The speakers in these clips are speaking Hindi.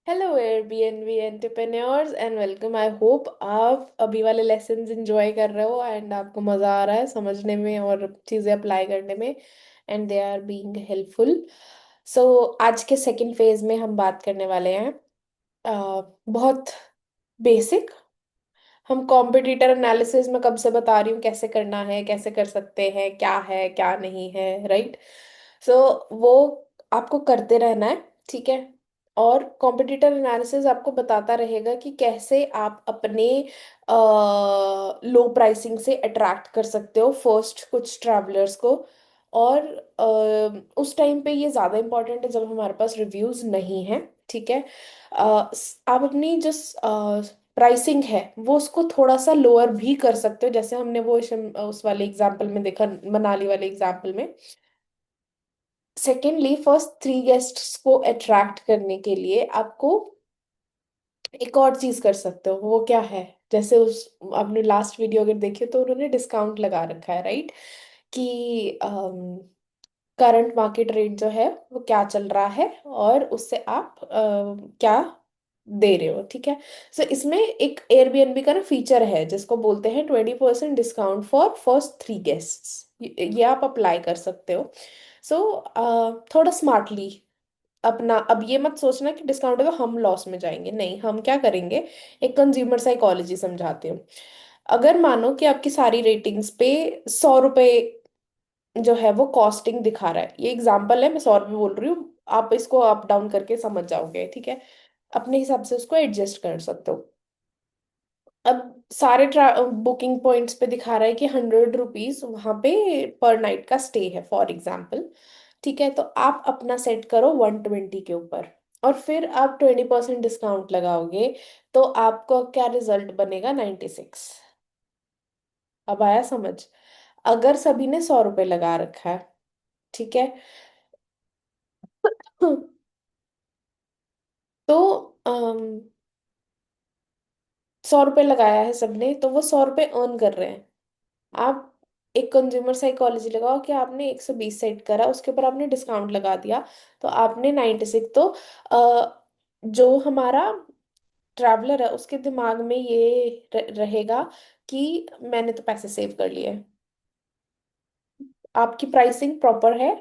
Hello Airbnb entrepreneurs and welcome. I hope आप अभी वाले लेसन्स एंजॉय कर रहे हो एंड आपको मज़ा आ रहा है समझने में और चीज़ें अप्लाई करने में and they are being helpful. So आज के सेकंड फेज में हम बात करने वाले हैं बहुत बेसिक। हम कॉम्पिटिटर एनालिसिस में कब से बता रही हूँ कैसे करना है, कैसे कर सकते हैं, क्या है क्या नहीं है, राइट। सो वो आपको करते रहना है, ठीक है। और कॉम्पिटिटर एनालिसिस आपको बताता रहेगा कि कैसे आप अपने लो प्राइसिंग से अट्रैक्ट कर सकते हो फर्स्ट कुछ ट्रैवलर्स को। और उस टाइम पे ये ज़्यादा इम्पोर्टेंट है जब हमारे पास रिव्यूज़ नहीं है, ठीक है। आप अपनी जो प्राइसिंग है वो उसको थोड़ा सा लोअर भी कर सकते हो, जैसे हमने वो उस वाले एग्जाम्पल में देखा, मनाली वाले एग्जाम्पल में। सेकेंडली, फर्स्ट 3 गेस्ट्स को अट्रैक्ट करने के लिए आपको एक और चीज कर सकते हो। वो क्या है? जैसे उस आपने लास्ट वीडियो अगर देखी हो तो उन्होंने डिस्काउंट लगा रखा है, राइट। कि करंट मार्केट रेट जो है वो क्या चल रहा है और उससे आप क्या दे रहे हो, ठीक है। सो इसमें एक एयरबीएनबी का ना फीचर है जिसको बोलते हैं 20% डिस्काउंट फॉर फर्स्ट 3 गेस्ट्स। ये आप अप्लाई कर सकते हो। सो थोड़ा स्मार्टली अपना, अब ये मत सोचना कि डिस्काउंट है तो हम लॉस में जाएंगे, नहीं। हम क्या करेंगे, एक कंज्यूमर साइकोलॉजी समझाते हो। अगर मानो कि आपकी सारी रेटिंग्स पे 100 रुपए जो है वो कॉस्टिंग दिखा रहा है, ये एग्जाम्पल है, मैं 100 रुपये बोल रही हूँ, आप इसको अप डाउन करके समझ जाओगे, ठीक है। अपने हिसाब से उसको एडजस्ट कर सकते हो। अब सारे बुकिंग पॉइंट्स पे दिखा रहा है कि 100 रुपीज वहां पे पर नाइट का स्टे है, फॉर एग्जाम्पल। ठीक है, तो आप अपना सेट करो 120 के ऊपर और फिर आप 20% डिस्काउंट लगाओगे तो आपको क्या रिजल्ट बनेगा? 96। अब आया समझ? अगर सभी ने 100 रुपये लगा रखा है, ठीक है। तो 100 रुपये लगाया है सबने तो वो 100 रुपये अर्न कर रहे हैं। आप एक कंज्यूमर साइकोलॉजी लगाओ कि आपने 120 सेट करा, उसके ऊपर आपने डिस्काउंट लगा दिया तो आपने 96। तो जो हमारा ट्रैवलर है उसके दिमाग में ये रहेगा कि मैंने तो पैसे सेव कर लिए। आपकी प्राइसिंग प्रॉपर है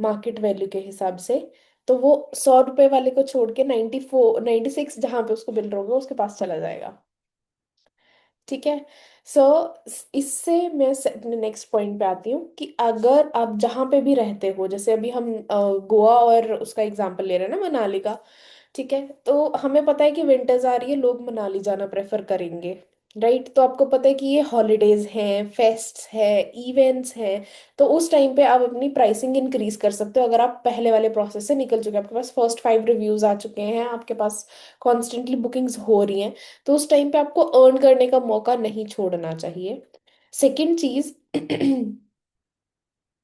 मार्केट वैल्यू के हिसाब से, तो वो 100 रुपए वाले को छोड़ के 96 जहां पे उसको बिल होगा उसके पास चला जाएगा, ठीक है। सो इससे मैं अपने नेक्स्ट पॉइंट पे आती हूँ कि अगर आप जहाँ पे भी रहते हो, जैसे अभी हम गोवा और उसका एग्जांपल ले रहे हैं ना, मनाली का, ठीक है। तो हमें पता है कि विंटर्स आ रही है, लोग मनाली जाना प्रेफर करेंगे, राइट। तो आपको पता है कि ये हॉलीडेज हैं, फेस्ट्स हैं, इवेंट्स हैं। तो उस टाइम पे आप अपनी प्राइसिंग इंक्रीज कर सकते हो। अगर आप पहले वाले प्रोसेस से निकल चुके हैं, आपके पास फर्स्ट 5 रिव्यूज आ चुके हैं, आपके पास कॉन्स्टेंटली बुकिंग्स हो रही हैं, तो उस टाइम पे आपको अर्न करने का मौका नहीं छोड़ना चाहिए। सेकंड चीज,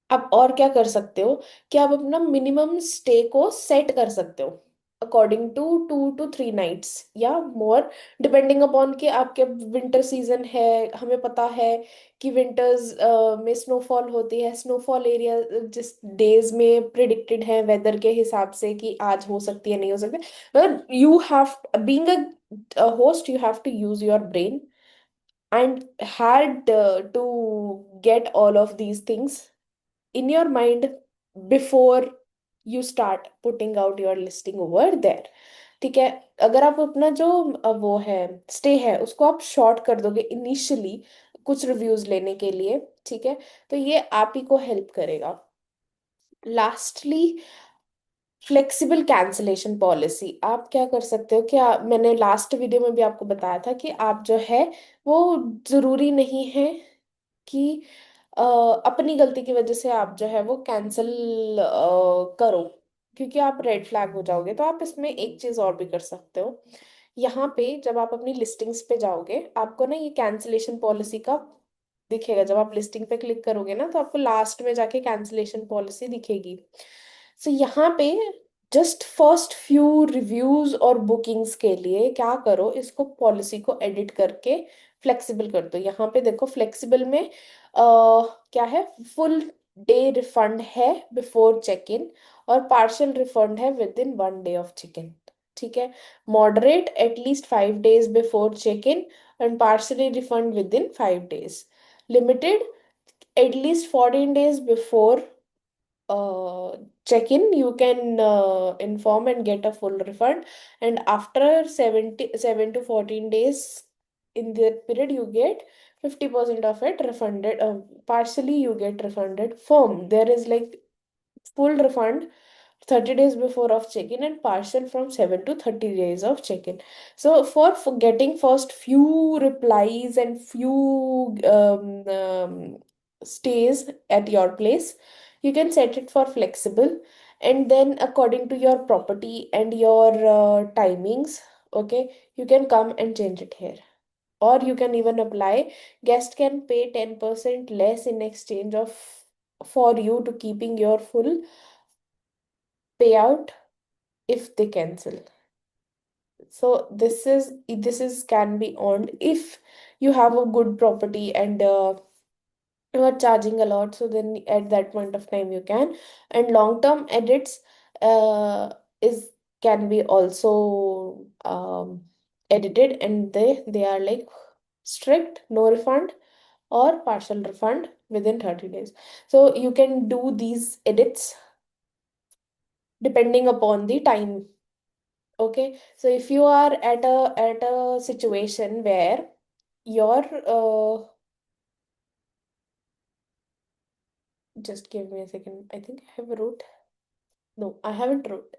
आप और क्या कर सकते हो कि आप अपना मिनिमम स्टे को सेट कर सकते हो अकॉर्डिंग टू 2 to 3 नाइट्स या मोर, डिपेंडिंग अपॉन कि आपके विंटर सीजन है। हमें पता है कि विंटर्स में स्नोफॉल होती है, स्नोफॉल एरिया जिस डेज में प्रिडिक्टेड है वेदर के हिसाब से कि आज हो सकती है नहीं हो सकती, मतलब you have being a host you have to use your brain and had to get all of these things in your mind before you start putting out your listing over there, ठीक है। अगर आप अपना जो वो है स्टे है उसको आप शॉर्ट कर दोगे इनिशियली कुछ रिव्यूज लेने के लिए, ठीक है, तो ये आप ही को हेल्प करेगा। Lastly, flexible cancellation policy. आप क्या कर सकते हो, क्या मैंने लास्ट वीडियो में भी आपको बताया था कि आप जो है वो जरूरी नहीं है कि अपनी गलती की वजह से आप जो है वो कैंसिल करो, क्योंकि आप रेड फ्लैग हो जाओगे। तो आप इसमें एक चीज और भी कर सकते हो। यहाँ पे जब आप अपनी लिस्टिंग्स पे जाओगे आपको ना ये कैंसिलेशन पॉलिसी का दिखेगा। जब आप लिस्टिंग पे क्लिक करोगे ना तो आपको लास्ट में जाके कैंसिलेशन पॉलिसी दिखेगी। सो यहाँ पे जस्ट फर्स्ट फ्यू रिव्यूज और बुकिंग्स के लिए क्या करो, इसको पॉलिसी को एडिट करके फ्लेक्सिबल कर दो। यहाँ पे देखो फ्लेक्सिबल में क्या है, फुल डे रिफंड है बिफोर चेक इन और पार्शियल रिफंड है within 1 day of check in. ठीक है। Moderate at least 5 days before check in and partially refund within 5 days। Limited at least 14 days before check-in, you can inform and get a full refund. And after 7 to 14 days, in that period, you get 50% of it refunded. Partially, you get refunded. Firm, there is like full refund 30 days before of check-in and partial from 7 to 30 days of check-in. So for getting first few replies and few stays at your place, you can set it for flexible, and then according to your property and your timings, okay, you can come and change it here. Or you can even apply, guest can pay 10% less in exchange of for you to keeping your full payout if they cancel. So this is can be earned if you have a good property and you are charging a lot. So then at that point of time you can. And long term edits is can be also edited, and they are like strict, no refund or partial refund within 30 days. So you can do these edits depending upon the time. Okay, so if you are at a situation where your just give me a second. I think I have wrote. No, I haven't wrote.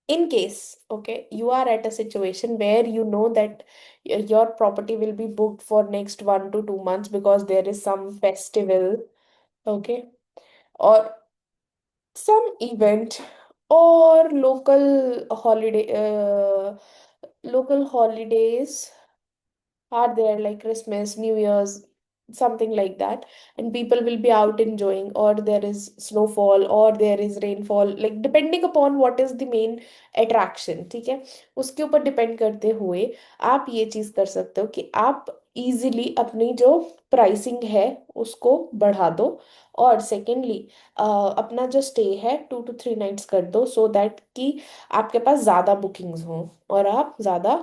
In case, okay, you are at a situation where you know that your property will be booked for next 1 to 2 months because there is some festival, okay, or some event or local holidays are there like Christmas, New Year's, something like that, and people will be out enjoying, or there is snowfall, or there is rainfall, like depending upon what is the main attraction, ठीक है, उसके ऊपर डिपेंड करते हुए आप ये चीज कर सकते हो कि आप इजीली अपनी जो प्राइसिंग है उसको बढ़ा दो। और सेकेंडली अपना जो स्टे है 2 to 3 nights कर दो, सो दैट कि आपके पास ज्यादा बुकिंग्स हों और आप ज्यादा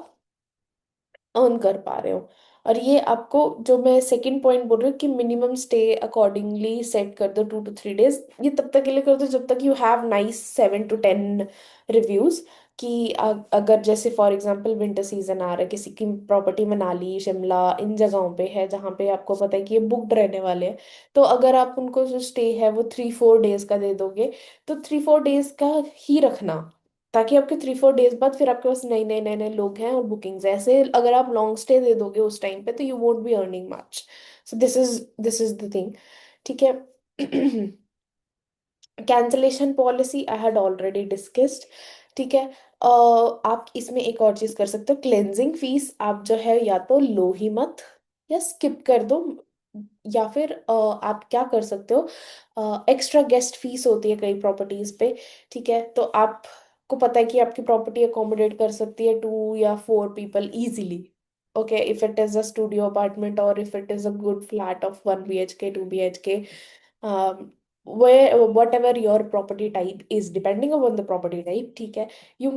अर्न कर पा रहे हो। और ये आपको जो मैं सेकंड पॉइंट बोल रही हूँ कि मिनिमम स्टे अकॉर्डिंगली सेट कर दो 2 to 3 days, ये तब तक के लिए कर दो जब तक you have nice 7 to 10 reviews. कि अगर जैसे फॉर एग्जांपल विंटर सीजन आ रहा है, किसी की प्रॉपर्टी मनाली शिमला इन जगहों पे है जहाँ पे आपको पता है कि ये बुकड रहने वाले हैं, तो अगर आप उनको जो स्टे है वो 3-4 days का दे दोगे, तो 3-4 days का ही रखना, ताकि आपके 3-4 days बाद फिर आपके पास नए नए नए नए लोग हैं और बुकिंग्स ऐसे अगर आप लॉन्ग स्टे दे दोगे उस टाइम पे तो you won't be earning much. So this is the thing, ठीक है। Cancellation policy I had already discussed, ठीक है। आप इसमें एक और चीज कर सकते हो, क्लेंजिंग फीस आप जो है या तो लो ही मत या स्किप कर दो, या फिर आप क्या कर सकते हो, एक्स्ट्रा गेस्ट फीस होती है कई प्रॉपर्टीज पे, ठीक है, तो आपको पता है कि आपकी प्रॉपर्टी अकोमोडेट कर सकती है 2 या 4 people easily, okay, if it is a studio apartment और if it is a good flat of 1 BHK 2 BHK, where whatever your property type is depending upon the property type, ठीक है, you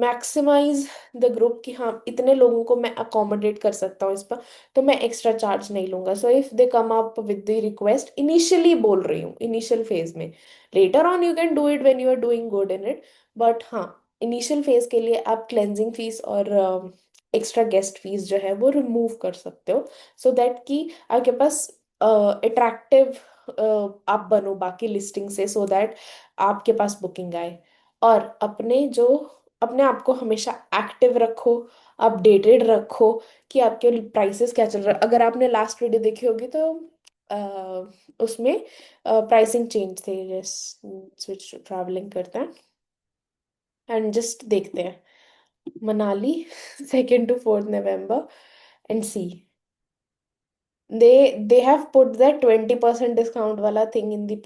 maximize the group कि हाँ इतने लोगों को मैं accommodate कर सकता हूँ इस पर, तो मैं एक्स्ट्रा चार्ज नहीं लूंगा। So if they come up with the request, initially बोल रही हूँ इनिशियल फेज में, later on you can do it when you are doing good in it, but हाँ इनिशियल फेज के लिए आप क्लेंजिंग फीस और एक्स्ट्रा गेस्ट फीस जो है वो रिमूव कर सकते हो, सो दैट कि आपके पास अट्रैक्टिव आप बनो बाकी लिस्टिंग से, सो दैट आपके पास बुकिंग आए। और अपने आप को हमेशा एक्टिव रखो, अपडेटेड रखो कि आपके प्राइसेस क्या चल रहा है। अगर आपने लास्ट वीडियो देखी होगी तो उसमें प्राइसिंग चेंज थे, स्विच ट्रैवलिंग करते हैं एंड जस्ट देखते हैं Manali 2nd to 4th November and see, they have put that 20% discount वाला thing in the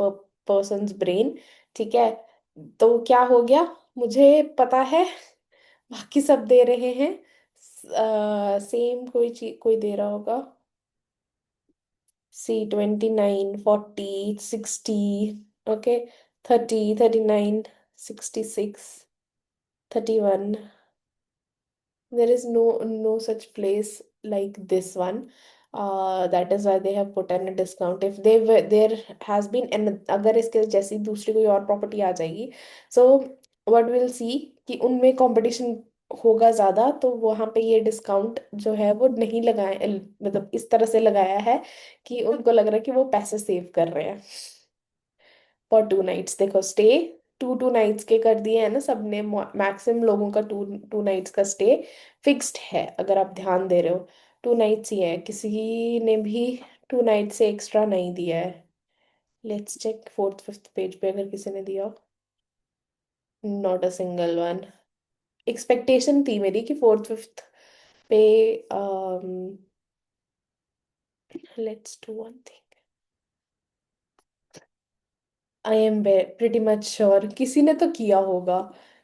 person's brain, ठीक है। तो क्या हो गया, मुझे पता है बाकी सब दे रहे हैं सेम, कोई चीज कोई दे रहा होगा, सी 29, 40, 60, okay, 30, 39, 66, 31, There is no such place like this one. That is why they have put in a discount. If they were, there has been, and अगर इसके जैसी दूसरी कोई और प्रॉपर्टी आ जाएगी, so what we'll see कि उनमें कंपटीशन होगा ज्यादा, तो वहां पे ये डिस्काउंट जो है वो नहीं लगाए, मतलब इस तरह से लगाया है कि उनको लग रहा है कि वो पैसे सेव कर रहे हैं। फॉर 2 नाइट्स देखो, स्टे 2 2 नाइट्स के कर दिए हैं ना सबने, मैक्सिमम लोगों का 2 2 नाइट्स का स्टे फिक्स्ड है, अगर आप ध्यान दे रहे हो। 2 नाइट्स ही है, किसी ने भी 2 नाइट से एक्स्ट्रा नहीं दिया है। Let's check fourth fifth page पे अगर किसी ने दिया। Not a single one. Expectation थी मेरी कि फोर्थ फिफ्थ पे, let's do one thing. I am pretty much sure किसी ने तो किया होगा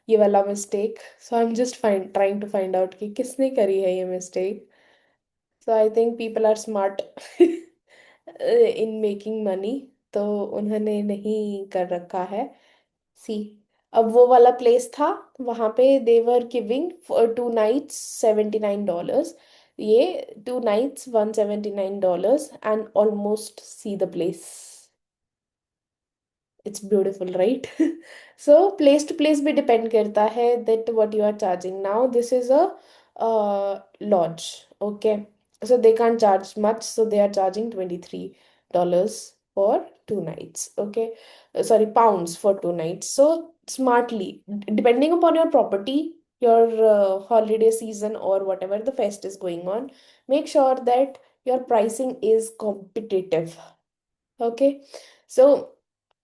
ये वाला mistake. So I am just find trying to find out कि किसने करी है ये mistake. So I think people are smart in making money, तो उन्होंने नहीं कर रखा है। सी, अब वो वाला प्लेस था, वहां पे देवर गिविंग 2 नाइट्स $79, ये 2 nights $179, and almost see the place. It's beautiful right. So place to place भी डिपेंड करता है that what you are charging. Now this is a lodge, okay, so they can't charge much, so they are charging $23 for 2 nights, okay. Sorry, pounds for 2 nights. So smartly, depending upon your property, your holiday season, or whatever the fest is going on, make sure that your pricing is competitive, okay. So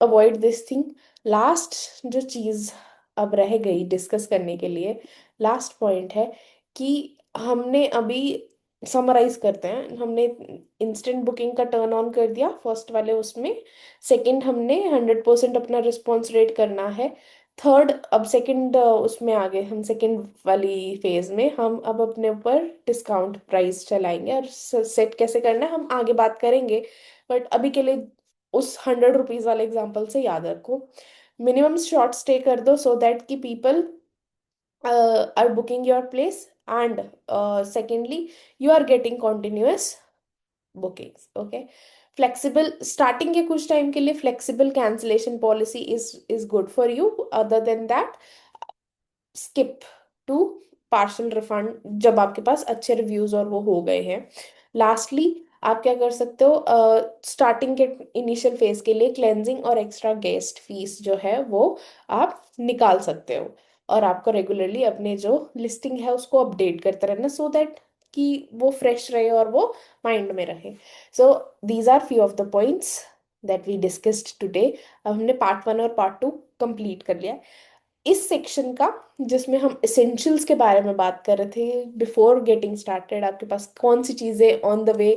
avoid this thing. Last जो चीज अब रह गई डिस्कस करने के लिए, लास्ट पॉइंट है कि हमने अभी समराइज करते हैं, हमने इंस्टेंट बुकिंग का टर्न ऑन कर दिया फर्स्ट वाले उसमें। सेकंड, हमने 100% अपना रिस्पॉन्स रेट करना है। थर्ड, अब सेकंड उसमें आ गए हम, सेकंड वाली फेज में हम अब अपने ऊपर डिस्काउंट प्राइस चलाएंगे, और सेट कैसे करना है हम आगे बात करेंगे। बट अभी के लिए उस $100 वाले एग्जांपल से याद रखो, मिनिमम शॉर्ट स्टे कर दो, सो दैट कि people are booking your place, and secondly you are getting continuous bookings, okay. Flexible starting के कुछ टाइम के लिए flexible cancellation policy is good for you. Other than that, skip to partial refund जब आपके पास अच्छे रिव्यूज और वो हो गए हैं। लास्टली, आप क्या कर सकते हो, स्टार्टिंग के इनिशियल फेज के लिए क्लेंजिंग और एक्स्ट्रा गेस्ट फीस जो है वो आप निकाल सकते हो, और आपको रेगुलरली अपने जो लिस्टिंग है उसको अपडेट करते रहना, सो दैट कि वो फ्रेश रहे और वो माइंड में रहे। So these are few of the points that we discussed today. अब हमने पार्ट 1 और पार्ट 2 कंप्लीट कर लिया। इस सेक्शन का, जिसमें हम एसेंशियल्स के बारे में बात कर रहे थे, बिफोर गेटिंग स्टार्टेड आपके पास कौन सी चीजें ऑन द वे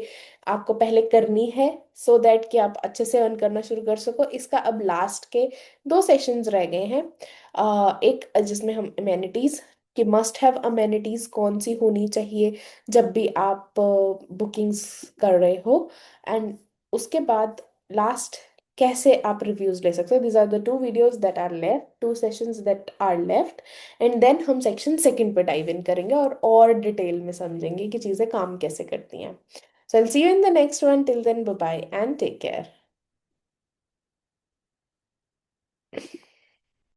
आपको पहले करनी है, सो दैट कि आप अच्छे से अर्न करना शुरू कर सको, इसका अब लास्ट के 2 सेशंस रह गए हैं। एक जिसमें हम अमेनिटीज कि मस्ट हैव अमेनिटीज कौन सी होनी चाहिए जब भी आप बुकिंग्स कर रहे हो, एंड उसके बाद लास्ट कैसे आप रिव्यूज ले सकते हो। These are the 2 videos that are left, 2 sessions that are left, and then हम सेक्शन सेकंड पे डाइव इन करेंगे और डिटेल में समझेंगे कि चीजें काम कैसे करती हैं। So I will see you in the next one, till then bye bye and take care.